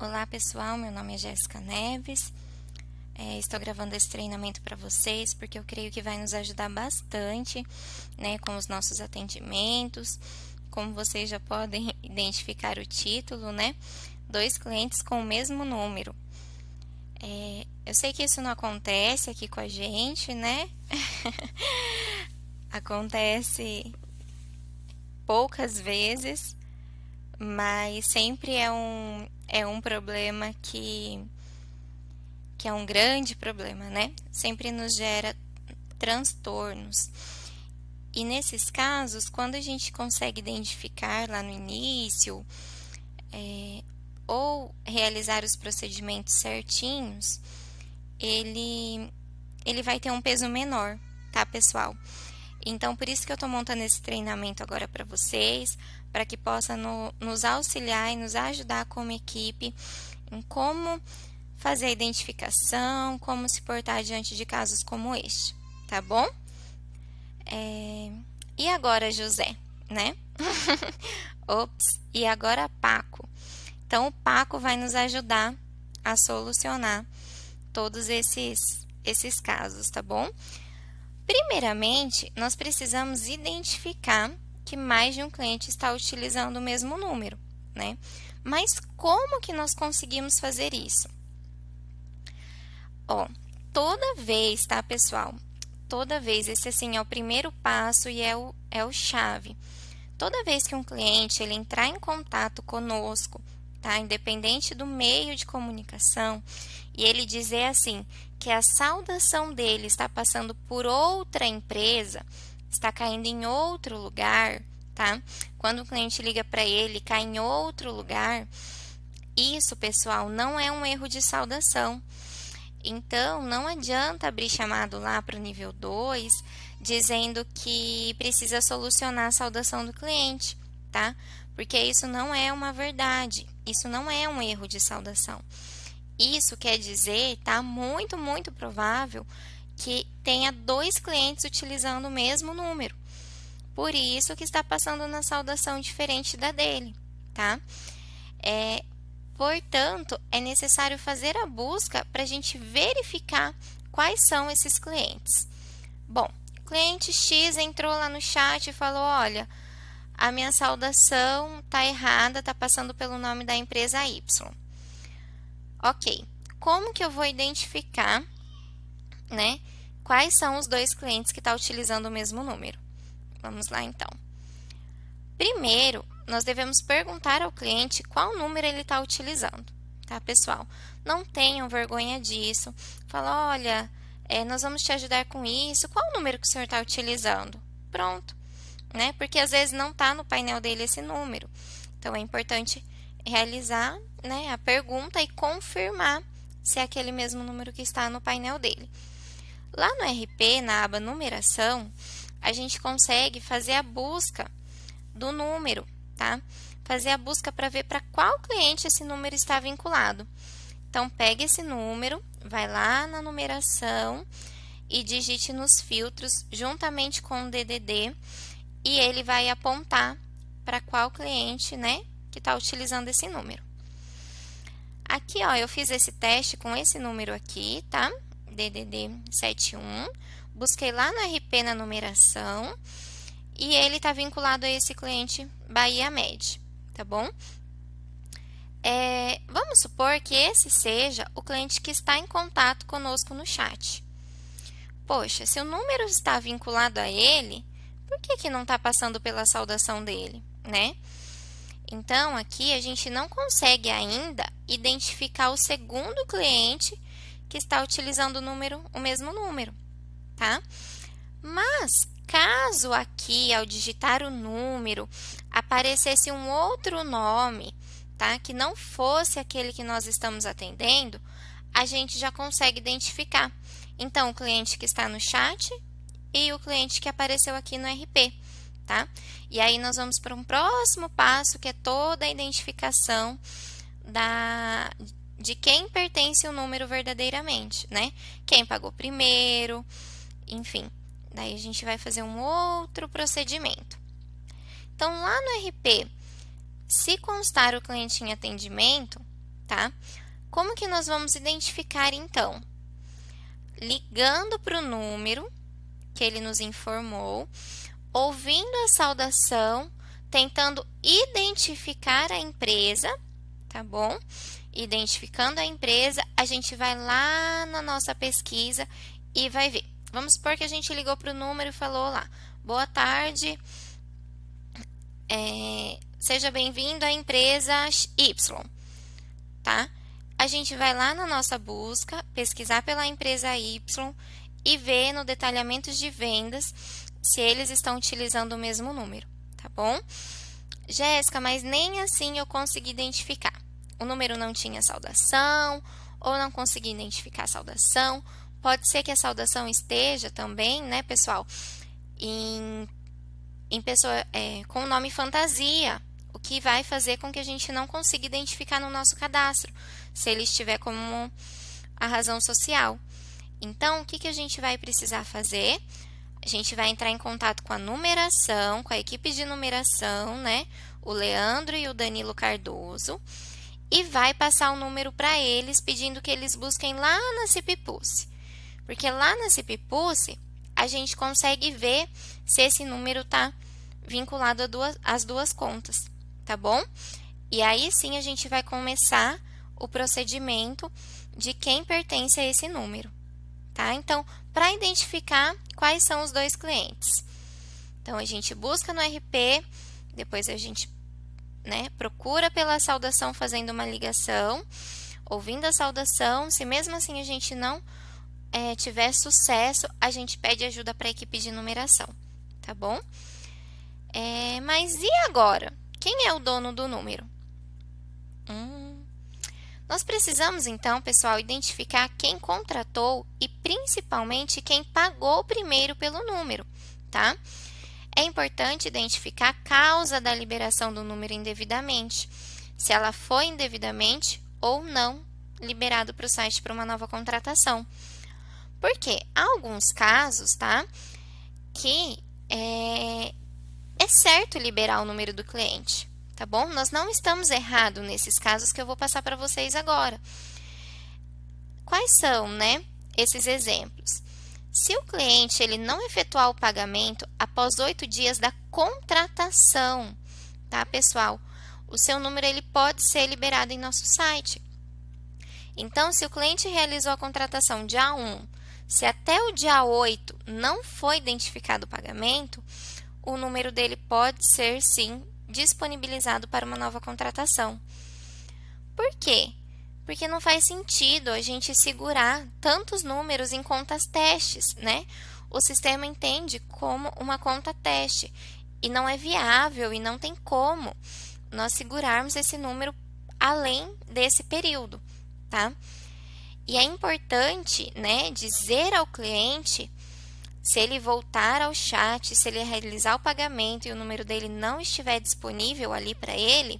Olá pessoal, meu nome é Jéssica Neves. Estou gravando esse treinamento para vocês porque eu creio que vai nos ajudar bastante, né, com os nossos atendimentos. Como vocês já podem identificar o título, né? 2 clientes com o mesmo número. Eu sei que isso não acontece aqui com a gente, né? Acontece poucas vezes, mas sempre é um problema que é um grande problema, né? Sempre nos gera transtornos. E nesses casos, quando a gente consegue identificar lá no início, ou realizar os procedimentos certinhos, ele vai ter um peso menor, tá, pessoal? Então, por isso que eu estou montando esse treinamento agora para vocês, para que possa nos auxiliar e nos ajudar como equipe em como fazer a identificação, como se portar diante de casos como este, tá bom? E agora, José, né? Ops, e agora Paco. Então, o Paco vai nos ajudar a solucionar todos esses casos, tá bom? Primeiramente, nós precisamos identificar que mais de um cliente está utilizando o mesmo número, né? Mas como que nós conseguimos fazer isso? Toda vez, tá, pessoal? Toda vez, esse assim é o primeiro passo e é o chave. Toda vez que um cliente ele entrar em contato conosco, tá? Independente do meio de comunicação, e ele dizer assim, que a saudação dele está passando por outra empresa, está caindo em outro lugar, tá? Quando o cliente liga para ele, cai em outro lugar, isso, pessoal, não é um erro de saudação. Então, não adianta abrir chamado lá para o nível 2, dizendo que precisa solucionar a saudação do cliente, tá? Porque isso não é uma verdade, isso não é um erro de saudação. Isso quer dizer, tá? Muito, muito provável que tenha 2 clientes utilizando o mesmo número. Por isso que está passando na saudação diferente da dele, tá? Portanto, é necessário fazer a busca para a gente verificar quais são esses clientes. Bom, cliente X entrou lá no chat e falou, olha, a minha saudação está errada, está passando pelo nome da empresa Y. Ok, como que eu vou identificar, né, quais são os 2 clientes que estão utilizando o mesmo número? Vamos lá, então. Primeiro, nós devemos perguntar ao cliente qual número ele está utilizando, tá, pessoal? Não tenham vergonha disso. Fala, olha, nós vamos te ajudar com isso. Qual número que o senhor está utilizando? Pronto, né? Porque às vezes não está no painel dele esse número. Então, é importante realizar, né, a pergunta e confirmar se é aquele mesmo número que está no painel dele. Lá no RP, na aba numeração, a gente consegue fazer a busca do número, tá? Fazer a busca para ver para qual cliente esse número está vinculado. Então, pegue esse número, vai lá na numeração e digite nos filtros juntamente com o DDD e ele vai apontar para qual cliente, né, que está utilizando esse número. Aqui, ó, eu fiz esse teste com esse número aqui, tá? DDD 71. Busquei lá no RP na numeração e ele está vinculado a esse cliente Bahia Med, tá bom? Vamos supor que esse seja o cliente que está em contato conosco no chat. Poxa, se o número está vinculado a ele, por que não está passando pela saudação dele, né? Então, aqui a gente não consegue ainda identificar o segundo cliente que está utilizando o mesmo número, tá? Mas, caso aqui, ao digitar o número, aparecesse um outro nome, tá? Que não fosse aquele que nós estamos atendendo, a gente já consegue identificar. Então, o cliente que está no chat e o cliente que apareceu aqui no RP, tá? E aí, nós vamos para um próximo passo, que é toda a identificação de quem pertence o número verdadeiramente, né? Quem pagou primeiro, enfim. Daí, a gente vai fazer um outro procedimento. Então, lá no RP, se constar o cliente em atendimento, tá? Como que nós vamos identificar, então? Ligando para o número que ele nos informou, ouvindo a saudação, tentando identificar a empresa, tá bom? Identificando a empresa, a gente vai lá na nossa pesquisa e vai ver. Vamos supor que a gente ligou para o número e falou lá: boa tarde, seja bem-vindo à empresa Y, tá? A gente vai lá na nossa busca, pesquisar pela empresa Y e ver no detalhamento de vendas se eles estão utilizando o mesmo número, tá bom? Jéssica, mas nem assim eu consegui identificar. O número não tinha saudação, ou não consegui identificar a saudação. Pode ser que a saudação esteja também, né, pessoal, em pessoa com o nome fantasia, o que vai fazer com que a gente não consiga identificar no nosso cadastro, se ele estiver como a razão social. Então, o que a gente vai precisar fazer? A gente vai entrar em contato com a numeração, com a equipe de numeração, né? O Leandro e o Danilo Cardoso, e vai passar o número para eles, pedindo que eles busquem lá na CIPIPUSE. Porque lá na CIPIPUSE, a gente consegue ver se esse número está vinculado às duas contas, tá bom? E aí sim a gente vai começar o procedimento de quem pertence a esse número, tá? Então, para identificar quais são os dois clientes. Então, a gente busca no RP, depois a gente, né, procura pela saudação fazendo uma ligação, ouvindo a saudação. Se mesmo assim a gente não tiver sucesso, a gente pede ajuda para a equipe de numeração, tá bom? Mas e agora? Quem é o dono do número? Nós precisamos, então, pessoal, identificar quem contratou e principalmente quem pagou primeiro pelo número, tá? É importante identificar a causa da liberação do número indevidamente, se ela foi indevidamente ou não liberado para o site para uma nova contratação. Porque há alguns casos, tá, que é certo liberar o número do cliente, tá bom? Nós não estamos errados nesses casos que eu vou passar para vocês agora. Quais são, né, esses exemplos? Se o cliente ele não efetuar o pagamento após 8 dias da contratação, tá, pessoal? O seu número ele pode ser liberado em nosso site. Então, se o cliente realizou a contratação dia 1, se até o dia 8 não foi identificado o pagamento, o número dele pode ser, sim, disponibilizado para uma nova contratação. Por quê? Porque não faz sentido a gente segurar tantos números em contas testes, né? O sistema entende como uma conta teste e não é viável e não tem como nós segurarmos esse número além desse período, tá? E é importante, né, dizer ao cliente, se ele voltar ao chat, se ele realizar o pagamento e o número dele não estiver disponível ali para ele,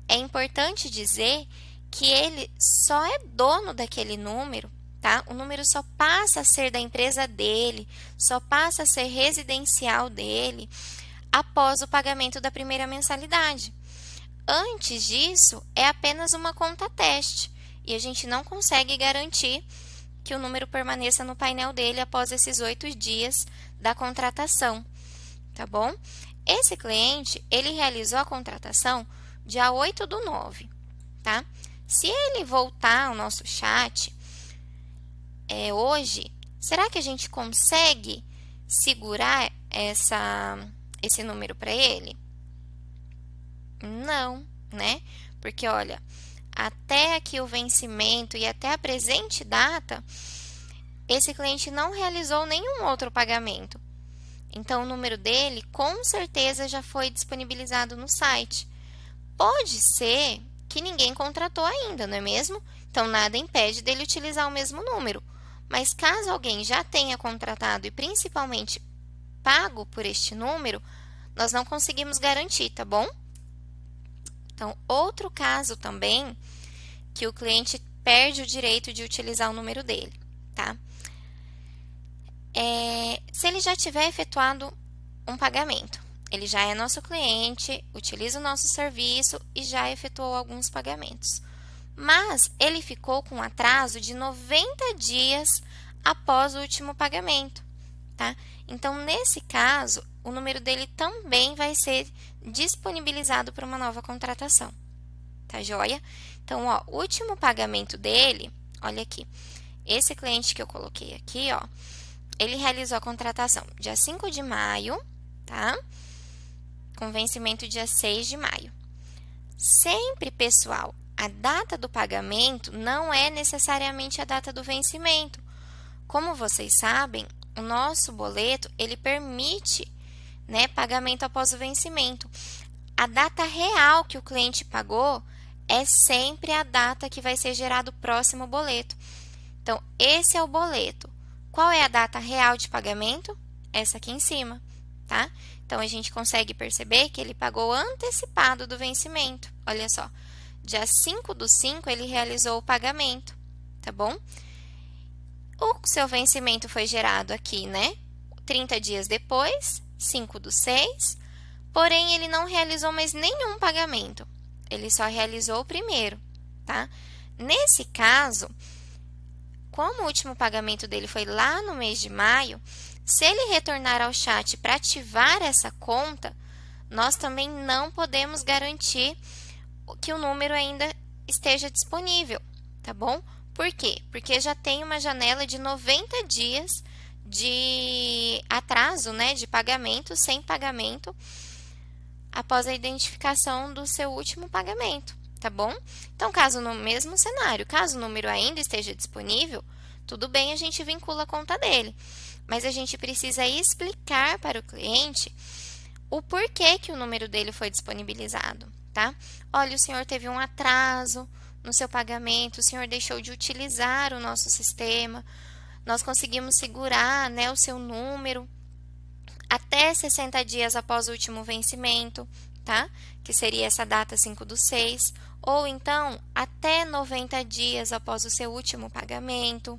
é importante dizer que ele só é dono daquele número, tá? O número só passa a ser da empresa dele, só passa a ser residencial dele após o pagamento da primeira mensalidade. Antes disso, é apenas uma conta teste e a gente não consegue garantir que o número permaneça no painel dele após esses 8 dias da contratação, tá bom? Esse cliente, ele realizou a contratação dia 8/9, tá? Se ele voltar ao nosso chat hoje, será que a gente consegue segurar esse número para ele? Não, né? Porque, olha, até aqui o vencimento e até a presente data, esse cliente não realizou nenhum outro pagamento. Então, o número dele, com certeza, já foi disponibilizado no site. Pode ser que ninguém contratou ainda, não é mesmo? Então, nada impede dele utilizar o mesmo número. Mas, caso alguém já tenha contratado e, principalmente, pago por este número, nós não conseguimos garantir, tá bom? Então, outro caso também, que o cliente perde o direito de utilizar o número dele, tá? Se ele já tiver efetuado um pagamento, ele já é nosso cliente, utiliza o nosso serviço e já efetuou alguns pagamentos. mas ele ficou com um atraso de 90 dias após o último pagamento, tá? Então, nesse caso, o número dele também vai ser disponibilizado para uma nova contratação, tá joia? Então, ó, o último pagamento dele, olha aqui, esse cliente que eu coloquei aqui, ó, ele realizou a contratação dia 5 de maio, tá? Com vencimento dia 6 de maio. Sempre, pessoal, a data do pagamento não é necessariamente a data do vencimento. Como vocês sabem, o nosso boleto, ele permite, né, pagamento após o vencimento. A data real que o cliente pagou é sempre a data que vai ser gerado o próximo boleto. Então, esse é o boleto. Qual é a data real de pagamento? Essa aqui em cima, tá? Então, a gente consegue perceber que ele pagou antecipado do vencimento. Olha só, dia 5/5 ele realizou o pagamento, tá bom? O seu vencimento foi gerado aqui, né? 30 dias depois, 5/6, porém, ele não realizou mais nenhum pagamento. Ele só realizou o primeiro, tá? Nesse caso, como o último pagamento dele foi lá no mês de maio, se ele retornar ao chat para ativar essa conta, nós também não podemos garantir que o número ainda esteja disponível, tá bom? Por quê? Porque já tem uma janela de 90 dias de atraso, né, de pagamento, sem pagamento, após a identificação do seu último pagamento, tá bom? Então, caso no mesmo cenário, caso o número ainda esteja disponível, tudo bem, a gente vincula a conta dele. Mas a gente precisa explicar para o cliente o porquê que o número dele foi disponibilizado, tá? Olha, o senhor teve um atraso no seu pagamento, o senhor deixou de utilizar o nosso sistema, nós conseguimos segurar, né, o seu número até 60 dias após o último vencimento, tá? Que seria essa data 5/6, ou então até 90 dias após o seu último pagamento.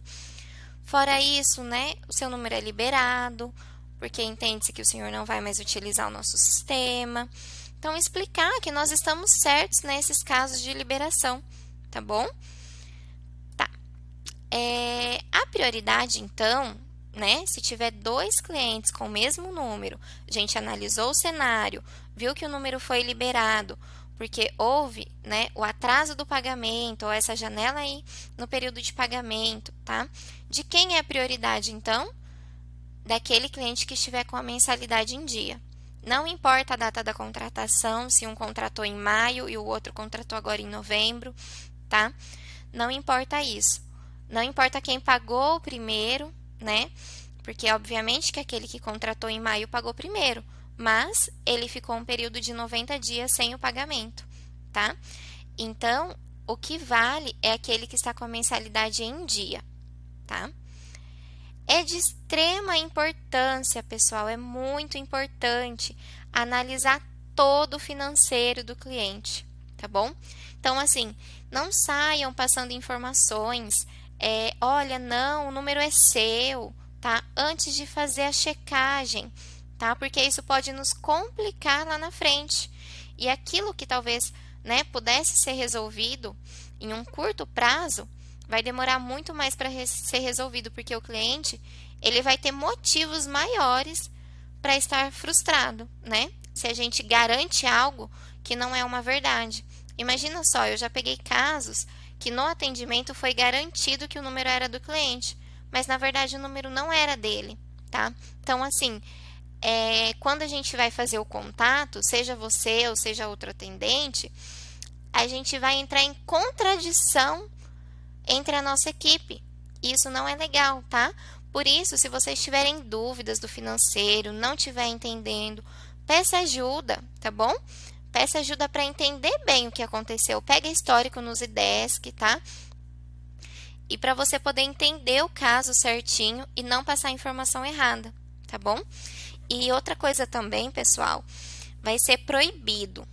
Fora isso, né, o seu número é liberado, porque entende-se que o senhor não vai mais utilizar o nosso sistema. Então, explicar que nós estamos certos nesses casos de liberação, tá bom? Tá. A prioridade, então, né, se tiver 2 clientes com o mesmo número, a gente analisou o cenário, viu que o número foi liberado, porque houve, né, o atraso do pagamento, ou essa janela aí no período de pagamento, tá? De quem é a prioridade, então? Daquele cliente que estiver com a mensalidade em dia. Não importa a data da contratação, se um contratou em maio e o outro contratou agora em novembro, tá? Não importa isso. Não importa quem pagou o primeiro, né? Porque, obviamente, que aquele que contratou em maio pagou primeiro, mas ele ficou um período de 90 dias sem o pagamento, tá? Então, o que vale é aquele que está com a mensalidade em dia, tá? É de extrema importância, pessoal, é muito importante analisar todo o financeiro do cliente, tá bom? Então, assim, não saiam passando informações, olha, não, o número é seu, tá? Antes de fazer a checagem, tá? Porque isso pode nos complicar lá na frente. E aquilo que talvez, né, pudesse ser resolvido em um curto prazo, vai demorar muito mais para ser resolvido, porque o cliente, ele vai ter motivos maiores para estar frustrado, né? Se a gente garante algo que não é uma verdade. Imagina só, eu já peguei casos que no atendimento foi garantido que o número era do cliente, mas na verdade o número não era dele, tá? Então, assim, quando a gente vai fazer o contato, seja você ou seja outro atendente, a gente vai entrar em contradição entre a nossa equipe. Isso não é legal, tá? Por isso, se vocês tiverem dúvidas do financeiro, não estiver entendendo, peça ajuda, tá bom? Peça ajuda para entender bem o que aconteceu. Pega histórico nos IDESC, tá? E para você poder entender o caso certinho e não passar informação errada, tá bom? E outra coisa também, pessoal, vai ser proibido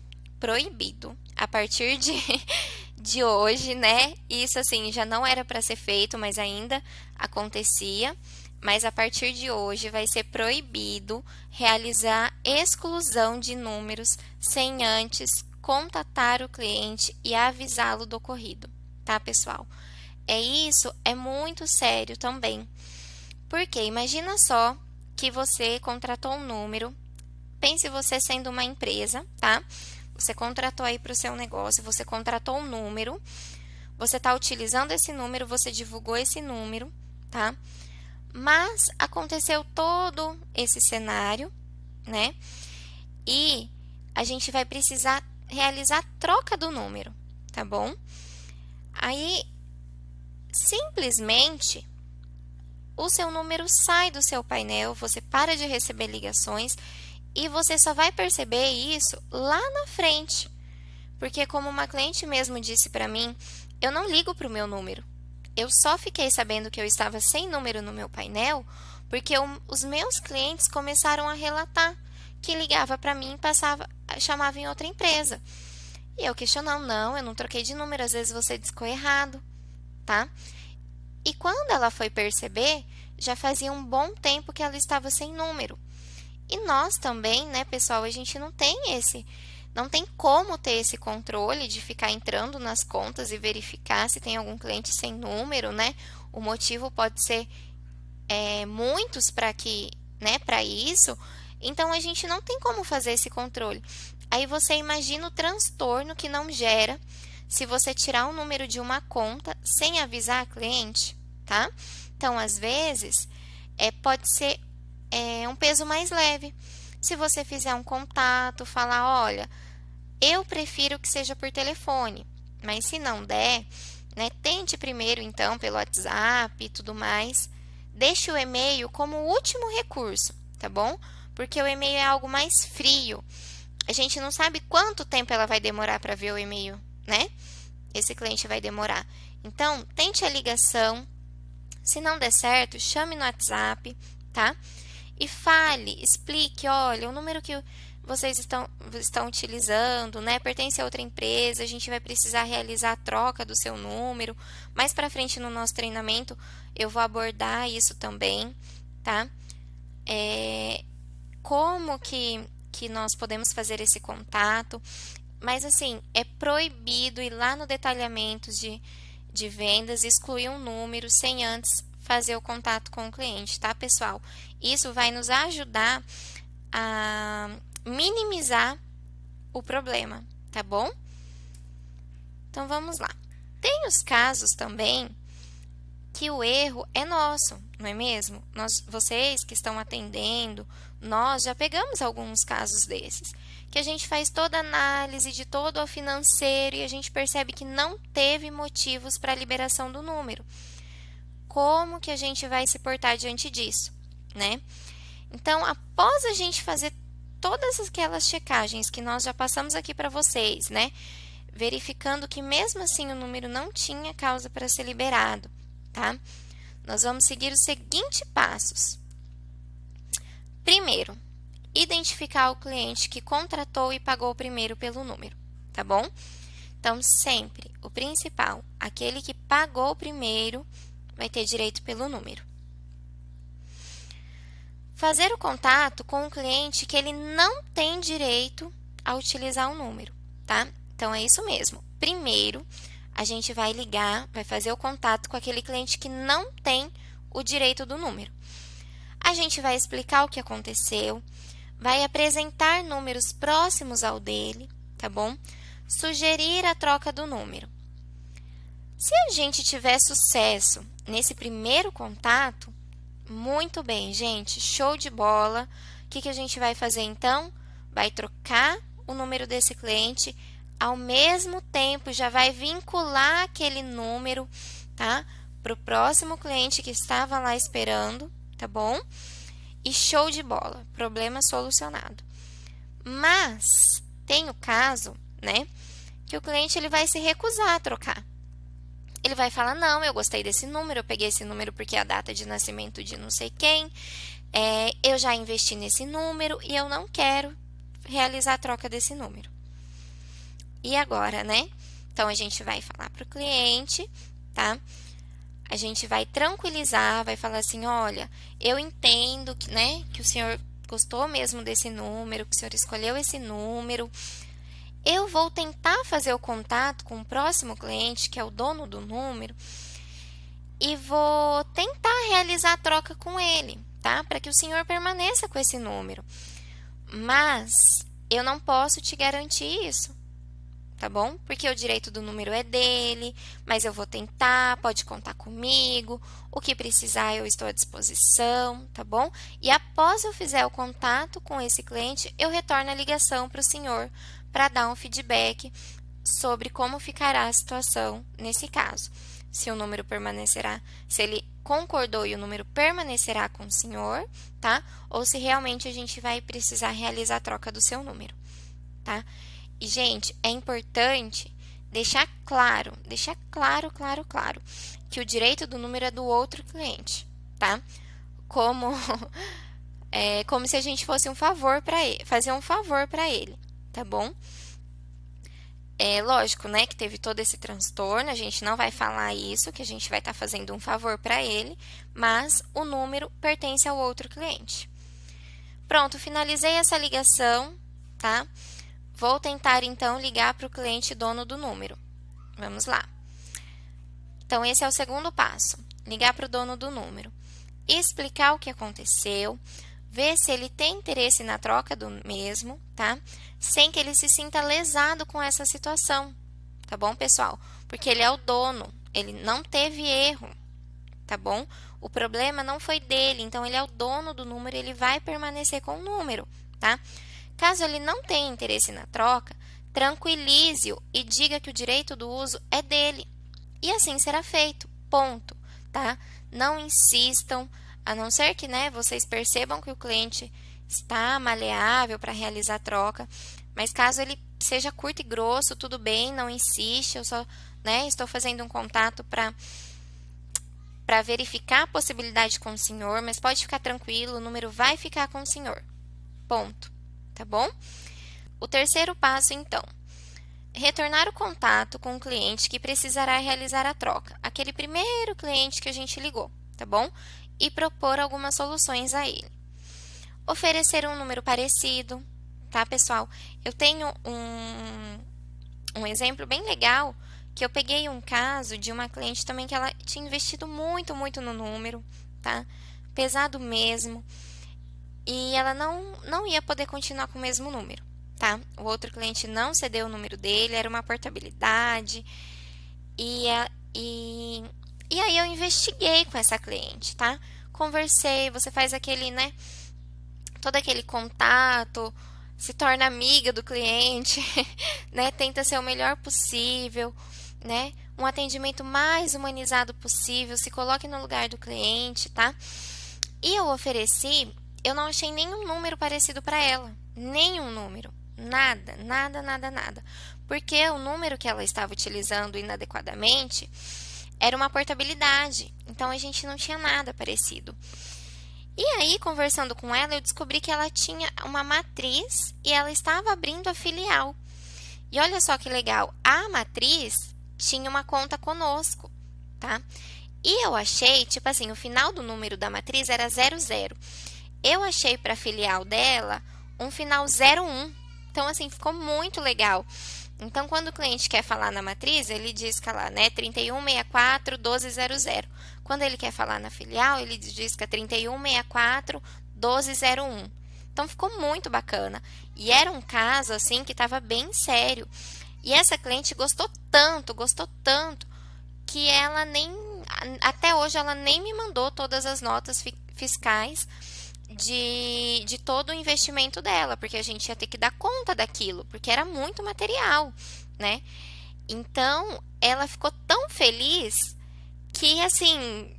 a partir de hoje, né? Isso assim já não era para ser feito, mas ainda acontecia. Mas a partir de hoje vai ser proibido realizar exclusão de números sem antes contatar o cliente e avisá-lo do ocorrido, tá, pessoal? Isso é muito sério também. Porque imagina só que você contratou um número, pense você sendo uma empresa, tá? Você contratou aí para o seu negócio, você contratou um número, você está utilizando esse número, você divulgou esse número, tá? Mas aconteceu todo esse cenário, né? E a gente vai precisar realizar a troca do número, tá bom? Aí, simplesmente, o seu número sai do seu painel, você para de receber ligações e você só vai perceber isso lá na frente. Porque como uma cliente mesmo disse para mim, eu não ligo para o meu número. Eu só fiquei sabendo que eu estava sem número no meu painel porque os meus clientes começaram a relatar que ligava para mim e chamava em outra empresa. E eu questionando, não, eu não troquei de número, às vezes você discou errado, tá? E quando ela foi perceber, já fazia um bom tempo que ela estava sem número. E nós também, né, pessoal, a gente não tem como ter esse controle de ficar entrando nas contas e verificar se tem algum cliente sem número, né? O motivo pode ser muitos para isso. Então a gente não tem como fazer esse controle. Aí você imagina o transtorno que não gera se você tirar o número de uma conta sem avisar a cliente, tá? Então, às vezes, pode ser um peso mais leve. Se você fizer um contato, falar, olha, eu prefiro que seja por telefone, mas se não der, né, tente primeiro, então, pelo WhatsApp e tudo mais. Deixe o e-mail como último recurso, tá bom? Porque o e-mail é algo mais frio. A gente não sabe quanto tempo ela vai demorar para ver o e-mail, né? Esse cliente vai demorar. Então, tente a ligação. Se não der certo, chame no WhatsApp, tá? E fale, explique, olha, o número que vocês estão utilizando, né, pertence a outra empresa, a gente vai precisar realizar a troca do seu número. Mais para frente no nosso treinamento, eu vou abordar isso também, tá? Como que nós podemos fazer esse contato, mas assim, é proibido ir lá no detalhamento de vendas, excluir um número sem antes fazer o contato com o cliente, tá, pessoal? Isso vai nos ajudar a minimizar o problema, tá bom? Então, vamos lá. Tem os casos também que o erro é nosso, não é mesmo? Vocês que estão atendendo, nós já pegamos alguns casos desses, que a gente faz toda a análise de todo o financeiro e a gente percebe que não teve motivos para a liberação do número. Como que a gente vai se portar diante disso, né? Então, após a gente fazer todas aquelas checagens que nós já passamos aqui para vocês, né? Verificando que mesmo assim o número não tinha causa para ser liberado, tá? Nós vamos seguir os seguintes passos. Primeiro, identificar o cliente que contratou e pagou primeiro pelo número, tá bom? Então, sempre o principal, aquele que pagou primeiro, vai ter direito pelo número. Fazer o contato com um cliente que ele não tem direito a utilizar o número, tá? Então, é isso mesmo. Primeiro, a gente vai ligar, vai fazer o contato com aquele cliente que não tem o direito do número. A gente vai explicar o que aconteceu, vai apresentar números próximos ao dele, tá bom? Sugerir a troca do número. Se a gente tiver sucesso nesse primeiro contato, muito bem, gente, show de bola. O que a gente vai fazer então? Vai trocar o número desse cliente, ao mesmo tempo já vai vincular aquele número, tá? Para o próximo cliente que estava lá esperando, tá bom? E show de bola, problema solucionado. Mas tem o caso, né, que o cliente ele vai se recusar a trocar. Ele vai falar, não, eu gostei desse número, eu peguei esse número porque é a data de nascimento de não sei quem, eu já investi nesse número e eu não quero realizar a troca desse número. E agora, né? Então, a gente vai falar para o cliente, tá? A gente vai tranquilizar, vai falar assim, olha, eu entendo que, né, que o senhor gostou mesmo desse número, que o senhor escolheu esse número. eu vou tentar fazer o contato com o próximo cliente, que é o dono do número, e vou tentar realizar a troca com ele, tá? Para que o senhor permaneça com esse número. Mas eu não posso te garantir isso, tá bom? Porque o direito do número é dele, mas eu vou tentar, pode contar comigo, o que precisar eu estou à disposição, tá bom? E após eu fizer o contato com esse cliente, eu retorno a ligação para o senhor para dar um feedback sobre como ficará a situação nesse caso. Se o número permanecerá, se ele concordou e o número permanecerá com o senhor, tá? Ou se realmente a gente vai precisar realizar a troca do seu número, tá? E, gente, é importante deixar claro, que o direito do número é do outro cliente, tá? Como se a gente fosse um favor para ele, fazer um favor para ele, tá bom? É lógico, né, que teve todo esse transtorno, a gente não vai falar isso, que a gente vai estar fazendo um favor para ele, mas o número pertence ao outro cliente. Pronto, finalizei essa ligação, tá? Vou tentar, então, ligar para o cliente dono do número. Vamos lá. Então, esse é o segundo passo. Ligar para o dono do número. Explicar o que aconteceu, ver se ele tem interesse na troca do mesmo, tá? Sem que ele se sinta lesado com essa situação, tá bom, pessoal? Porque ele é o dono, ele não teve erro, tá bom? O problema não foi dele, então ele é o dono do número, ele vai permanecer com o número, tá? Caso ele não tenha interesse na troca, tranquilize-o e diga que o direito do uso é dele. E assim será feito, ponto, tá? Não insistam, a não ser que, né, vocês percebam que o cliente está maleável para realizar a troca, mas caso ele seja curto e grosso, tudo bem, não insiste, eu só, né, estou fazendo um contato para verificar a possibilidade com o senhor, mas pode ficar tranquilo, o número vai ficar com o senhor, ponto, tá bom? O terceiro passo, então, retornar o contato com o cliente que precisará realizar a troca, aquele primeiro cliente que a gente ligou, tá bom? E propor algumas soluções a ele. Oferecer um número parecido, tá, pessoal? Eu tenho um exemplo bem legal, que eu peguei um caso de uma cliente também que ela tinha investido muito no número, tá? Pesado mesmo. E ela não ia poder continuar com o mesmo número, tá? O outro cliente não cedeu o número dele, era uma portabilidade. E aí eu investiguei com essa cliente, tá? Conversei, você faz aquele, né? Todo aquele contato, se torna amiga do cliente, né? Tenta ser o melhor possível, né? Um atendimento mais humanizado possível, se coloque no lugar do cliente, tá? E eu ofereci, eu não achei nenhum número parecido para ela, nenhum número, nada. Porque o número que ela estava utilizando inadequadamente era uma portabilidade, então a gente não tinha nada parecido. E aí, conversando com ela, eu descobri que ela tinha uma matriz e ela estava abrindo a filial. E olha só que legal, a matriz tinha uma conta conosco, tá? E eu achei, tipo assim, o final do número da matriz era 00. Eu achei para a filial dela um final 01. Então, assim, ficou muito legal. Então, quando o cliente quer falar na matriz, ele disca lá, né, 3164-1200. Quando ele quer falar na filial, ele disca 3164-1201. Então, ficou muito bacana. E era um caso, assim, que estava bem sério. E essa cliente gostou tanto, que ela até hoje, ela nem me mandou todas as notas fiscais de todo o investimento dela, porque a gente ia ter que dar conta daquilo, porque era muito material, né? Então, ela ficou tão feliz que, assim,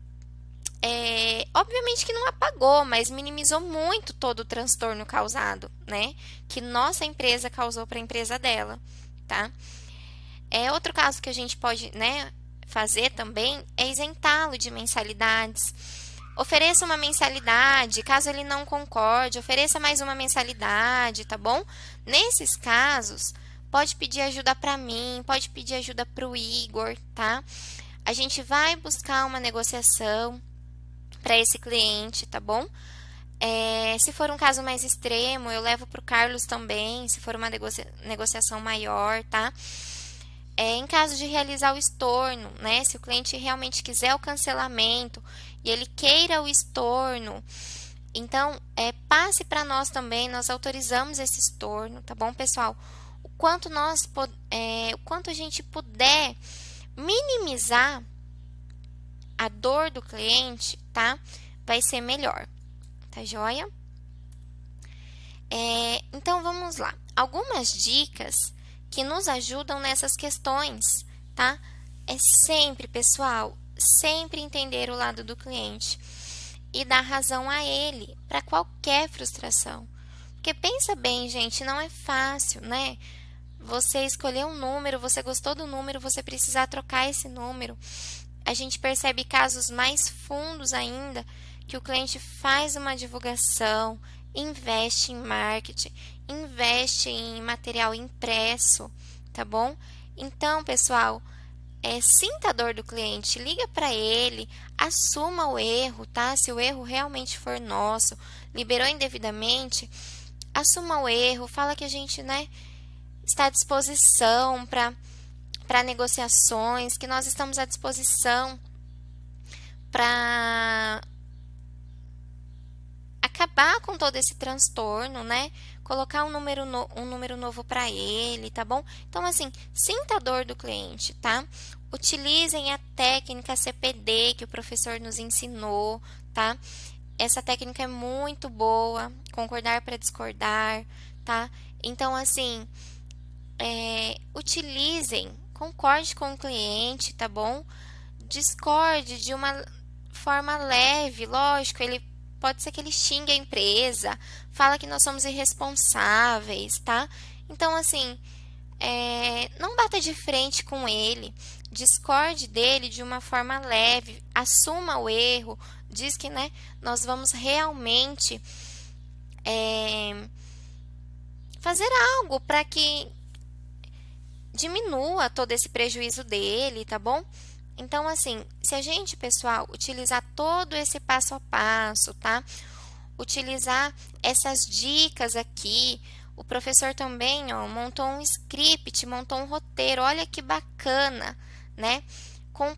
obviamente que não apagou, mas minimizou muito todo o transtorno causado, né? Que nossa empresa causou para a empresa dela, tá? Outro caso que a gente pode, né, fazer também é isentá-lo de mensalidades. Ofereça uma mensalidade, caso ele não concorde, ofereça mais uma mensalidade, tá bom? Nesses casos, pode pedir ajuda para mim, pode pedir ajuda para o Igor, tá? A gente vai buscar uma negociação para esse cliente, tá bom? Se for um caso mais extremo, eu levo para o Carlos também, se for uma negociação maior, tá? Em caso de realizar o estorno, né? Se o cliente realmente quiser o cancelamento e ele queira o estorno, então passe para nós também, nós autorizamos esse estorno, tá bom, pessoal? O quanto a gente puder minimizar a dor do cliente, tá? Vai ser melhor, tá joia? Então vamos lá. Algumas dicas que nos ajudam nessas questões, tá? Sempre, pessoal, sempre entender o lado do cliente e dar razão a ele para qualquer frustração. Porque pensa bem, gente, não é fácil, né? Você escolher um número, você gostou do número, você precisar trocar esse número. A gente percebe casos mais fundos ainda, que o cliente faz uma divulgação, investe em marketing, investe em material impresso, tá bom? Então, pessoal, sinta a dor do cliente, liga para ele, assuma o erro, tá? Se o erro realmente for nosso, liberou indevidamente, assuma o erro, fala que a gente, né, está à disposição para negociações, que nós estamos à disposição para acabar com todo esse transtorno, né? Colocar um número novo para ele, tá bom? Então, assim, sinta a dor do cliente, tá? Utilizem a técnica CPD que o professor nos ensinou, tá? Essa técnica é muito boa, concordar para discordar, tá? Então, assim, utilizem, concorde com o cliente, tá bom? Discorde de uma forma leve, lógico, pode ser que ele xingue a empresa, fala que nós somos irresponsáveis, tá? Então, assim, não bata de frente com ele, discorde dele de uma forma leve, assuma o erro, diz que, né, nós vamos realmente fazer algo para que diminua todo esse prejuízo dele, tá bom? Então, assim, se a gente, pessoal, utilizar todo esse passo a passo, tá? Utilizar essas dicas aqui, o professor também, ó, montou um script, montou um roteiro, olha que bacana, né? Com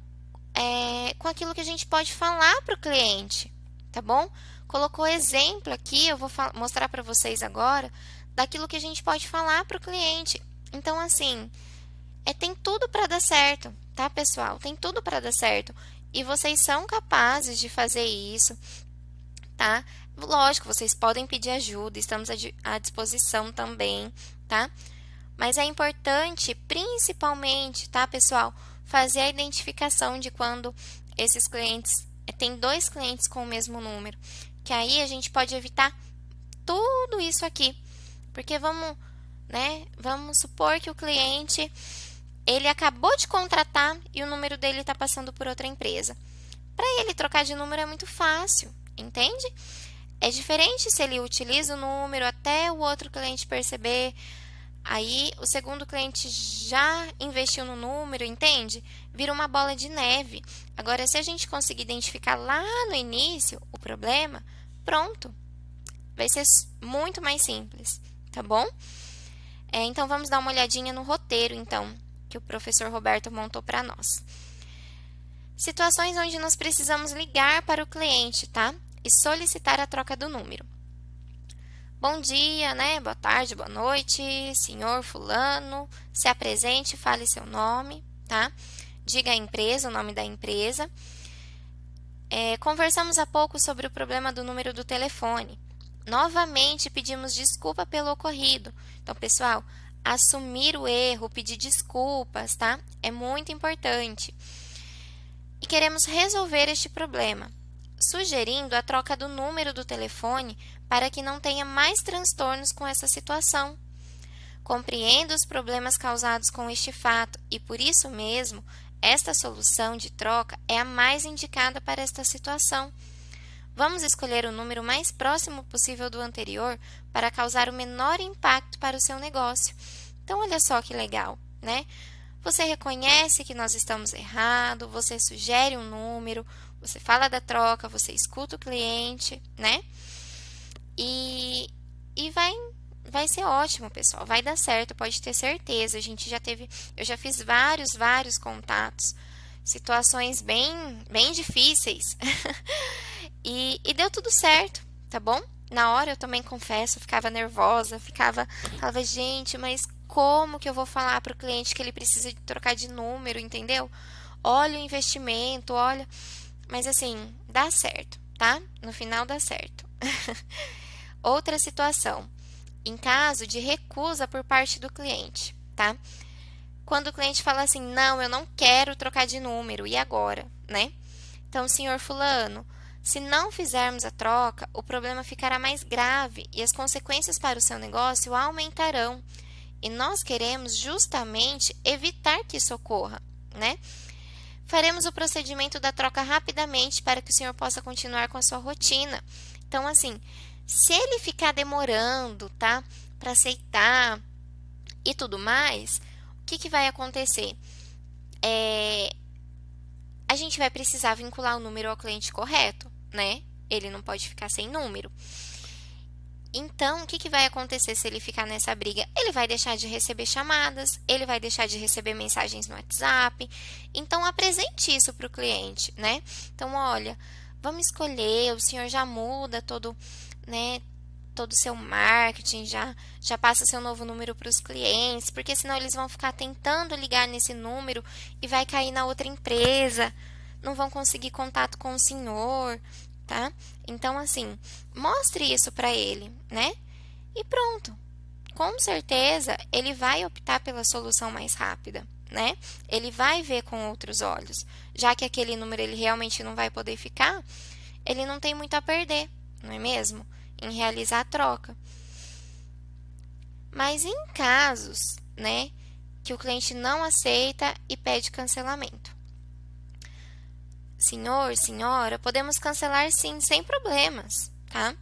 aquilo que a gente pode falar para o cliente, tá bom? Colocou exemplo aqui, eu vou mostrar para vocês agora, daquilo que a gente pode falar para o cliente. Então, assim, tem tudo para dar certo, tá, pessoal? Tem tudo para dar certo. E vocês são capazes de fazer isso, tá? Lógico, vocês podem pedir ajuda, estamos à disposição também, tá? Mas é importante, principalmente, tá, pessoal, fazer a identificação de quando esses clientes, tem 2 clientes com o mesmo número, que aí a gente pode evitar tudo isso aqui. Porque vamos supor que o cliente, ele acabou de contratar e o número dele está passando por outra empresa. Para ele trocar de número é muito fácil, entende? É diferente se ele utiliza o número até o outro cliente perceber, aí o segundo cliente já investiu no número, entende? Vira uma bola de neve. Agora, se a gente conseguir identificar lá no início o problema, pronto, vai ser muito mais simples, tá bom? Então, vamos dar uma olhadinha no roteiro, então, que o professor Roberto montou para nós. Situações onde nós precisamos ligar para o cliente, tá? E solicitar a troca do número. Bom dia, né? Boa tarde, boa noite, senhor fulano. Se apresente, fale seu nome, tá? Diga a empresa, o nome da empresa. Conversamos há pouco sobre o problema do número do telefone. Novamente, pedimos desculpa pelo ocorrido. Então, pessoal, assumir o erro, pedir desculpas, tá? É muito importante. E queremos resolver este problema, sugerindo a troca do número do telefone para que não tenha mais transtornos com essa situação. Compreendo os problemas causados com este fato e, por isso mesmo, esta solução de troca é a mais indicada para esta situação. Vamos escolher o número mais próximo possível do anterior para causar o menor impacto para o seu negócio. Então, olha só que legal, né? Você reconhece que nós estamos errados, você sugere um número, você fala da troca, você escuta o cliente, né? e vai ser ótimo, pessoal. Vai dar certo, pode ter certeza. Eu já fiz vários contatos, situações bem difíceis e deu tudo certo, tá bom? Na hora eu também confesso, eu ficava nervosa, falava, gente, mas como que eu vou falar para o cliente que ele precisa de trocar de número, entendeu? Olha o investimento, olha. Mas assim, dá certo, tá? No final dá certo. Outra situação, em caso de recusa por parte do cliente, tá? Quando o cliente fala assim, não, eu não quero trocar de número, e agora, né? Então, senhor fulano, se não fizermos a troca, o problema ficará mais grave e as consequências para o seu negócio aumentarão. E nós queremos justamente evitar que isso ocorra, né? Faremos o procedimento da troca rapidamente para que o senhor possa continuar com a sua rotina. Então, assim, se ele ficar demorando, tá? Para aceitar e tudo mais, o que vai acontecer? A gente vai precisar vincular o número ao cliente correto, né? Ele não pode ficar sem número. Então, o que vai acontecer se ele ficar nessa briga? Ele vai deixar de receber chamadas, ele vai deixar de receber mensagens no WhatsApp. Então, apresente isso para o cliente, né? Então, olha, vamos escolher, o senhor já muda todo o seu marketing, já passa seu novo número para os clientes, porque senão eles vão ficar tentando ligar nesse número e vai cair na outra empresa, não vão conseguir contato com o senhor, tá? Então, assim, mostre isso para ele, né? E pronto. Com certeza, ele vai optar pela solução mais rápida, né? Ele vai ver com outros olhos. Já que aquele número ele realmente não vai poder ficar, ele não tem muito a perder, não é mesmo? Em realizar a troca. Mas em casos, né, que o cliente não aceita e pede cancelamento. Senhor, senhora, podemos cancelar sim, sem problemas, tá?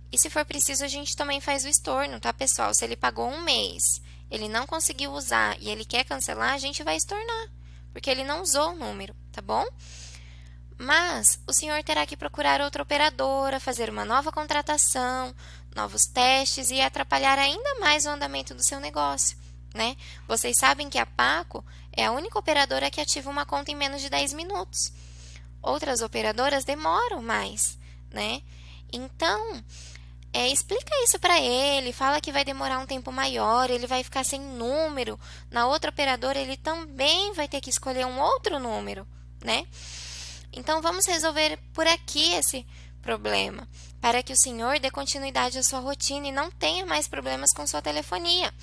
E se for preciso, a gente também faz o estorno, tá, pessoal? Se ele pagou um mês, ele não conseguiu usar e ele quer cancelar, a gente vai estornar, porque ele não usou o número, tá bom? Mas o senhor terá que procurar outra operadora, fazer uma nova contratação, novos testes e atrapalhar ainda mais o andamento do seu negócio, né? Vocês sabem que a Paco é a única operadora que ativa uma conta em menos de 10 minutos. Outras operadoras demoram mais, né? Então, explica isso para ele, fala que vai demorar um tempo maior, ele vai ficar sem número. Na outra operadora, ele também vai ter que escolher um outro número, né? Então, vamos resolver por aqui esse problema, para que o senhor dê continuidade à sua rotina e não tenha mais problemas com sua telefonia.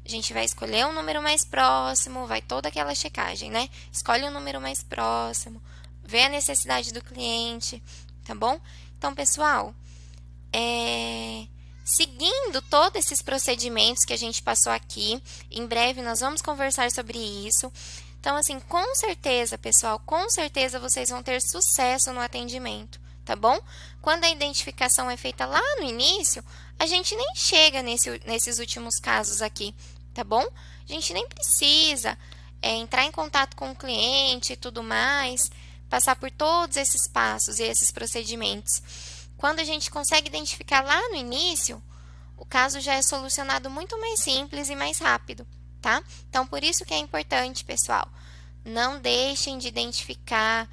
A gente vai escolher um número mais próximo, vai toda aquela checagem, né? Escolhe um número mais próximo, vê a necessidade do cliente, tá bom? Então, pessoal, seguindo todos esses procedimentos que a gente passou aqui, em breve nós vamos conversar sobre isso. Então, assim, com certeza, pessoal, com certeza vocês vão ter sucesso no atendimento, tá bom? Quando a identificação é feita lá no início, a gente nem chega nesses últimos casos aqui, tá bom? A gente nem precisa entrar em contato com o cliente e tudo mais, passar por todos esses passos e esses procedimentos. Quando a gente consegue identificar lá no início, o caso já é solucionado muito mais simples e mais rápido, tá? Então, por isso que é importante, pessoal, não deixem de identificar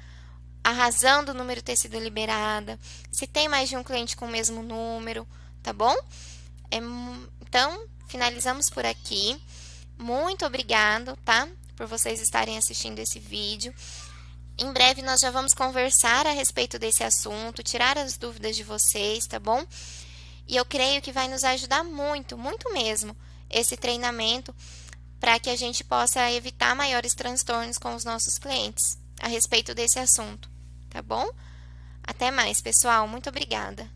a razão do número ter sido liberada, se tem mais de um cliente com o mesmo número, tá bom? Então, finalizamos por aqui. Muito obrigado, tá? Por vocês estarem assistindo esse vídeo. Em breve nós já vamos conversar a respeito desse assunto, tirar as dúvidas de vocês, tá bom? E eu creio que vai nos ajudar muito, muito mesmo, esse treinamento, para que a gente possa evitar maiores transtornos com os nossos clientes a respeito desse assunto, tá bom? Até mais, pessoal. Muito obrigada.